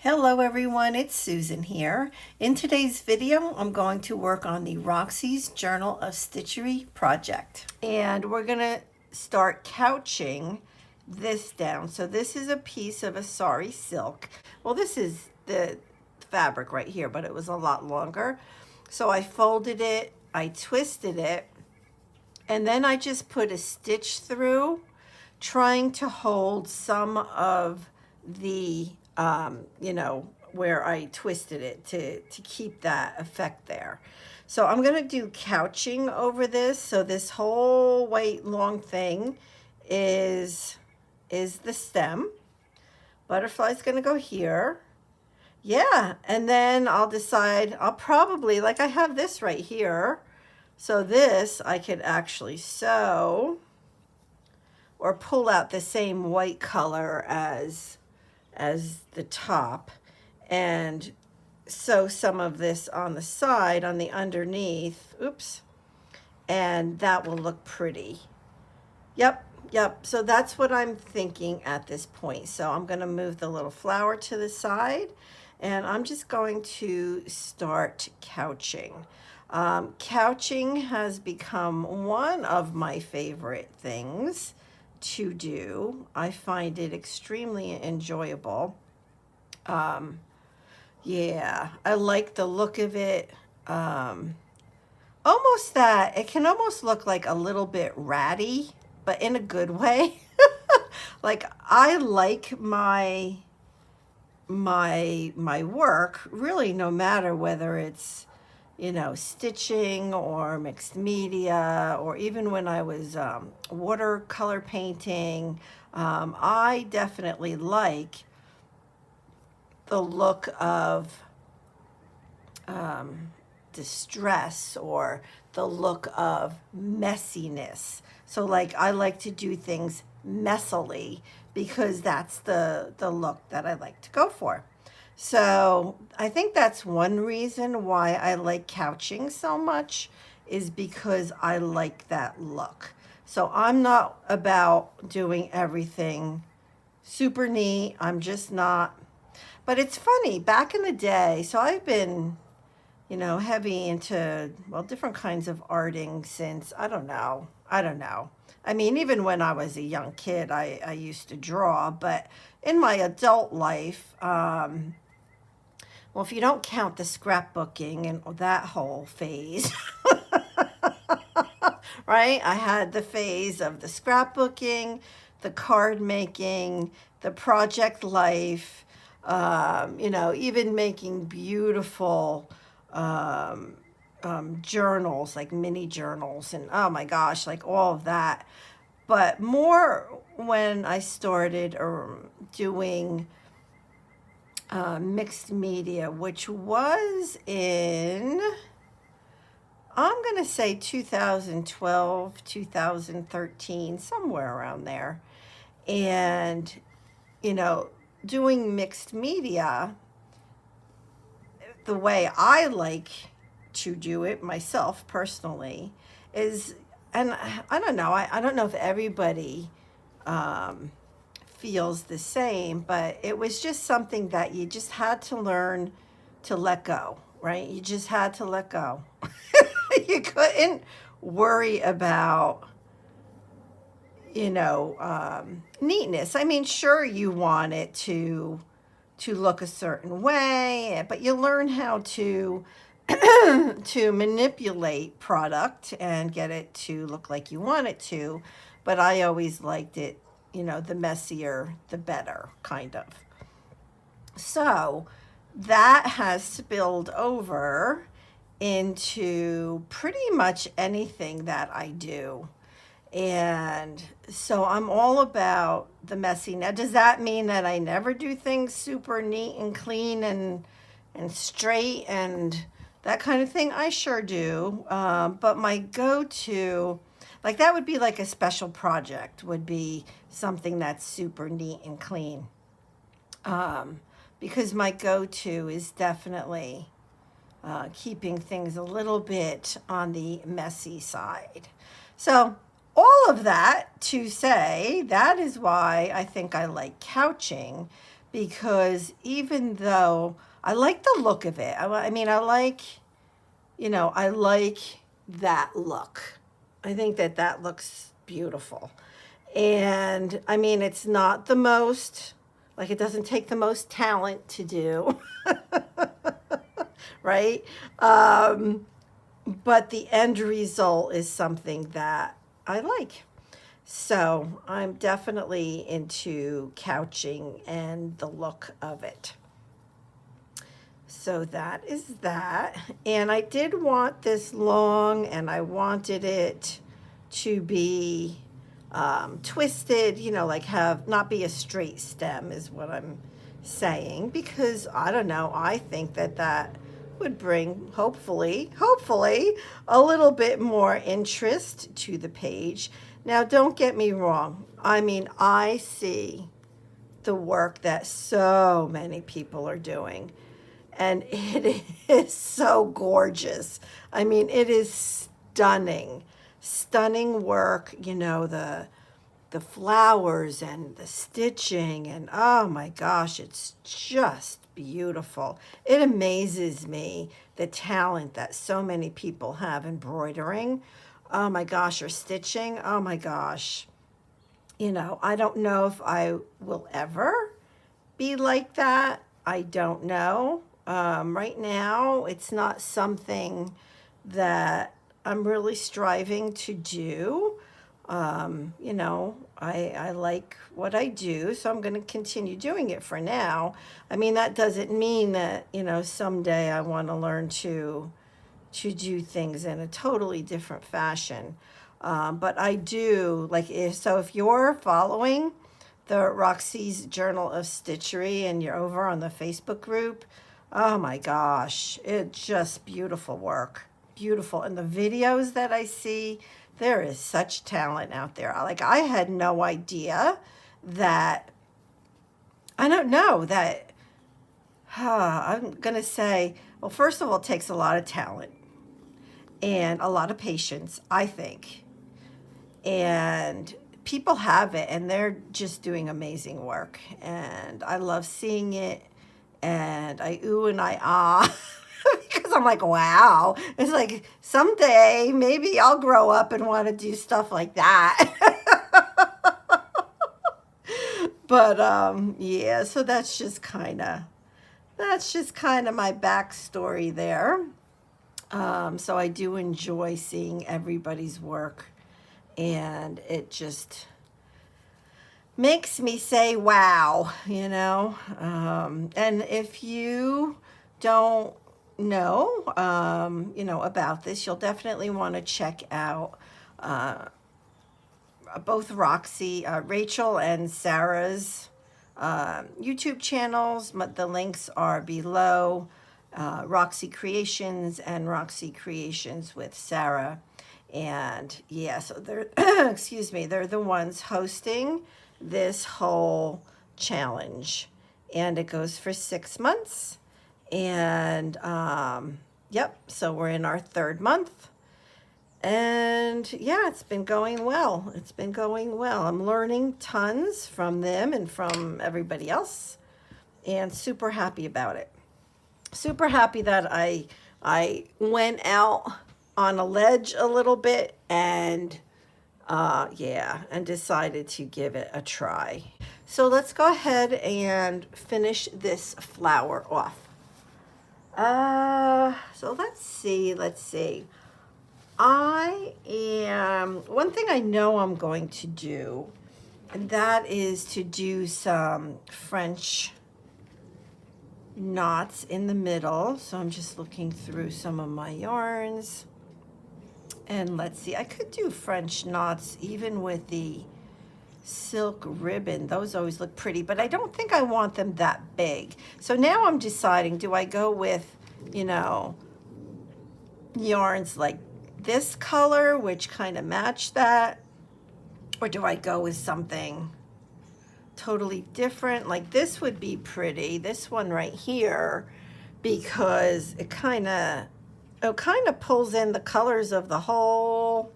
Hello everyone, it's Susan here. In today's video, I'm going to work on the Roxy's Journal of Stitchery project. And we're gonna start couching this down. So this is a piece of a sari silk. Well, this is the fabric right here, but it was a lot longer. So I folded it, I twisted it, and then I just put a stitch through, trying to hold some of the where I twisted it to keep that effect there. So I'm going to do couching over this. So this whole white long thing is the stem. Butterfly's going to go here. Yeah, and then I'll decide, I'll probably, like I have this right here. So this I could actually sew or pull out the same white color as the top and sew some of this on the side, on the underneath, oops, and that will look pretty. Yep, so that's what I'm thinking at this point. So I'm going to move the little flower to the side and I'm just going to start couching. Couching has become one of my favorite things to do. I find it extremely enjoyable. Yeah, I like the look of it. Almost that, it can almost look like a little bit ratty, but in a good way. Like I like my work, really, no matter whether it's stitching or mixed media, or even when I was watercolor painting. I definitely like the look of distress or the look of messiness. So like I like to do things messily because that's the look that I like to go for. So I think that's one reason why I like couching so much, is because I like that look. So I'm not about doing everything super neat. I'm just not. But it's funny, back in the day, so I've been, heavy into, well, different kinds of arting since, I don't know. I mean, even when I was a young kid, I used to draw, but in my adult life, well, if you don't count the scrapbooking and that whole phase, right? I had the phase of the scrapbooking, the card making, the project life, even making beautiful journals, like mini journals, and oh my gosh, like all of that. But more when I started doing mixed media, which was in, I'm going to say 2012, 2013, somewhere around there. And, doing mixed media, the way I like to do it myself personally is, and I don't know, I don't know if everybody feels the same, but it was just something that you just had to learn to let go, right? You just had to let go. You couldn't worry about, neatness. I mean, sure, you want it to look a certain way, but you learn how to to manipulate product and get it to look like you want it to. But I always liked it, the messier, the better, kind of. So that has spilled over into pretty much anything that I do. And so I'm all about the messy. Now, does that mean that I never do things super neat and clean and straight and that kind of thing? I sure do. But my go-to, like that would be like a special project, would be something that's super neat and clean. Because my go-to is definitely keeping things a little bit on the messy side. So all of that to say, that is why I think I like couching, because even though I like the look of it, I mean, I like, I like that look. I think that that looks beautiful. And I mean, it's not the most, like, it doesn't take the most talent to do, right? But the end result is something that I like. So I'm definitely into couching and the look of it. So that is that. And I did want this long, and I wanted it to be twisted, like not be a straight stem is what I'm saying, because I don't know, I think that that would bring hopefully a little bit more interest to the page. Now, don't get me wrong. I mean, I see the work that so many people are doing, and it is so gorgeous. I mean, it is stunning work, the flowers and the stitching, and oh my gosh, it's just beautiful. It amazes me the talent that so many people have embroidering, oh my gosh, or stitching, oh my gosh. I don't know if I will ever be like that. I don't know. Right now, it's not something that I'm really striving to do. I like what I do, so I'm going to continue doing it for now. I mean, that doesn't mean that, someday I want to learn to do things in a totally different fashion. But I do, if you're following the Roxy's Journal of Stitchery and you're over on the Facebook group, oh my gosh, it's just beautiful work. Beautiful. And the videos that I see, there is such talent out there. I had no idea that, I don't know, that, I'm going to say, well, first of all, it takes a lot of talent and a lot of patience, I think. And people have it, and they're just doing amazing work. And I love seeing it, and I ooh and I ah. Because I'm like, wow. It's like someday maybe I'll grow up and want to do stuff like that. But yeah, so that's just kind of my backstory there. So I do enjoy seeing everybody's work, and it just makes me say, wow, and if you don't know, about this, you'll definitely want to check out both Rachel and Sarah's YouTube channels. The links are below. Roxy Creations and Roxy Creations with Sarah. And yeah, so they're, excuse me, they're the ones hosting this whole challenge. And it goes for 6 months. And yep, so we're in our 3rd month. And yeah, it's been going well. I'm learning tons from them and from everybody else, and super happy about it. Super happy that I went out on a ledge a little bit and and decided to give it a try. So let's go ahead and finish this flower off. So let's see. One thing I know I'm going to do, and that is to do some French knots in the middle. So I'm just looking through some of my yarns, and let's see, I could do French knots even with the silk ribbon. Those always look pretty, but I don't think I want them that big. So now I'm deciding, do I go with, yarns like this color, which kind of match that, or do I go with something totally different? Like this would be pretty, this one right here, because it kind of pulls in the colors of the whole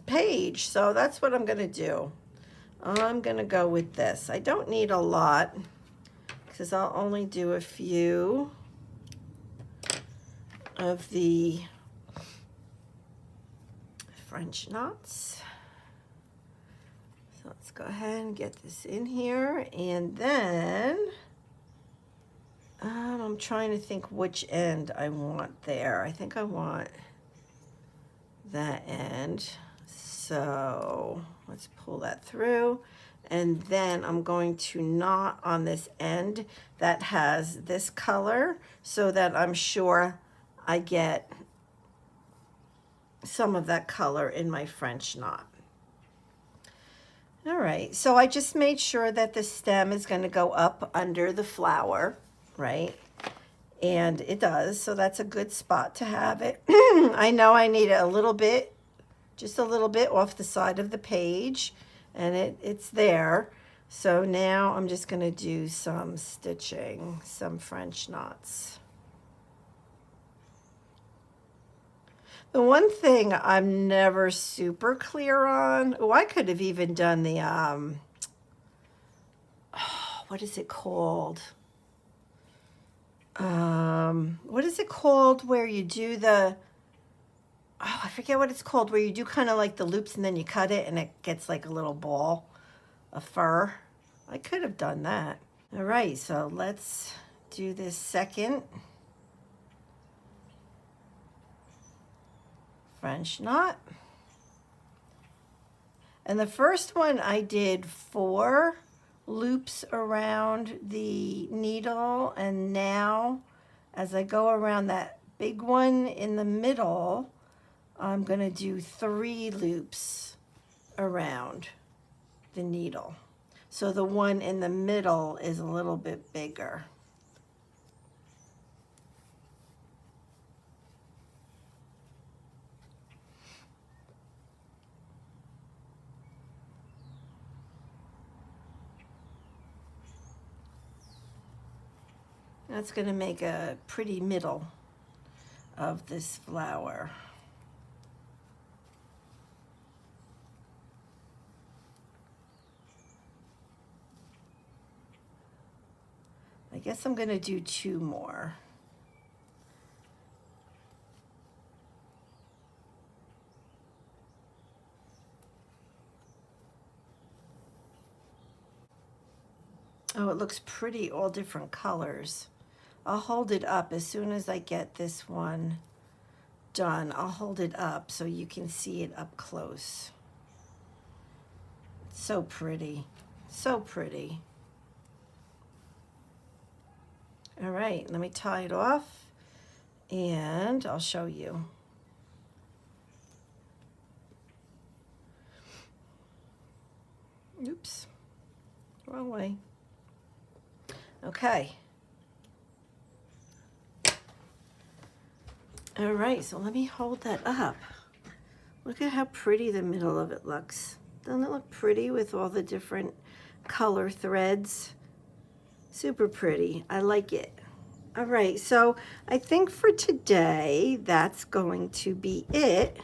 page. So that's what I'm going to do. I'm going to go with this. I don't need a lot. because I'll only do a few of the French knots. So let's go ahead and get this in here, and then I'm trying to think which end I want there. I think I want that end. So let's pull that through, and then I'm going to knot on this end that has this color so that I'm sure I get some of that color in my French knot. All right, so I just made sure that the stem is going to go up under the flower, right? And it does, so that's a good spot to have it. I know I need it a little bit, just a little bit off the side of the page, and it's there. So now I'm just going to do some stitching, some French knots. The one thing I'm never super clear on, oh, I could have even done the, what is it called? What is it called where you do the, oh, I forget what it's called, where you do kind of like the loops and then you cut it and it gets like a little ball of fur. I could have done that. All right, so let's do this second French knot. And the first one I did 4 loops around the needle, and now as I go around that big one in the middle, I'm going to do 3 loops around the needle. So the one in the middle is a little bit bigger. That's going to make a pretty middle of this flower. I guess I'm going to do 2 more. Oh, it looks pretty, all different colors. I'll hold it up as soon as I get this one done. I'll hold it up so you can see it up close. It's so pretty, so pretty. All right, let me tie it off and I'll show you. Oops, wrong way. Okay. All right, so let me hold that up. Look at how pretty the middle of it looks. Doesn't it look pretty with all the different color threads? Super pretty. I like it. All right, so I think for today, that's going to be it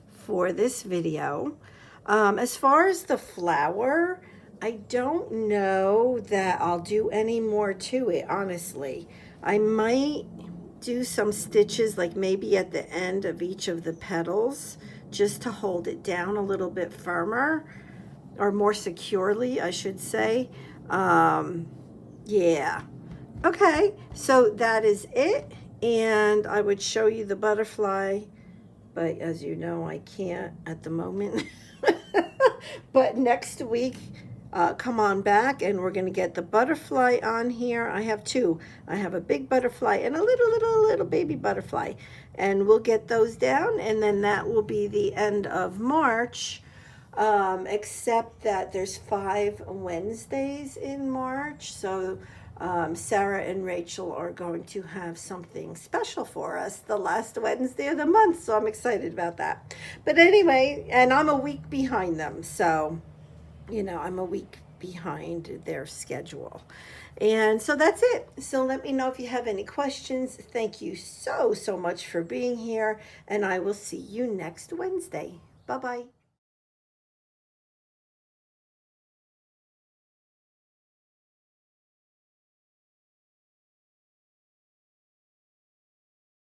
for this video. As far as the flower, I don't know that I'll do any more to it, honestly. I might do some stitches like maybe at the end of each of the petals just to hold it down a little bit firmer, or more securely, I should say. Yeah. Okay, so that is it, and I would show you the butterfly, but as you know, I can't at the moment. But next week, come on back and we're going to get the butterfly on here. I have 2. I have a big butterfly and a little baby butterfly, and we'll get those down, and then that will be the end of March, except that there's 5 Wednesdays in March, so Sarah and Rachel are going to have something special for us the last Wednesday of the month, so I'm excited about that. But anyway, and I'm a week behind them, so you know, I'm a week behind their schedule. And so that's it. So let me know if you have any questions. Thank you so much for being here, and I will see you next Wednesday. Bye-bye.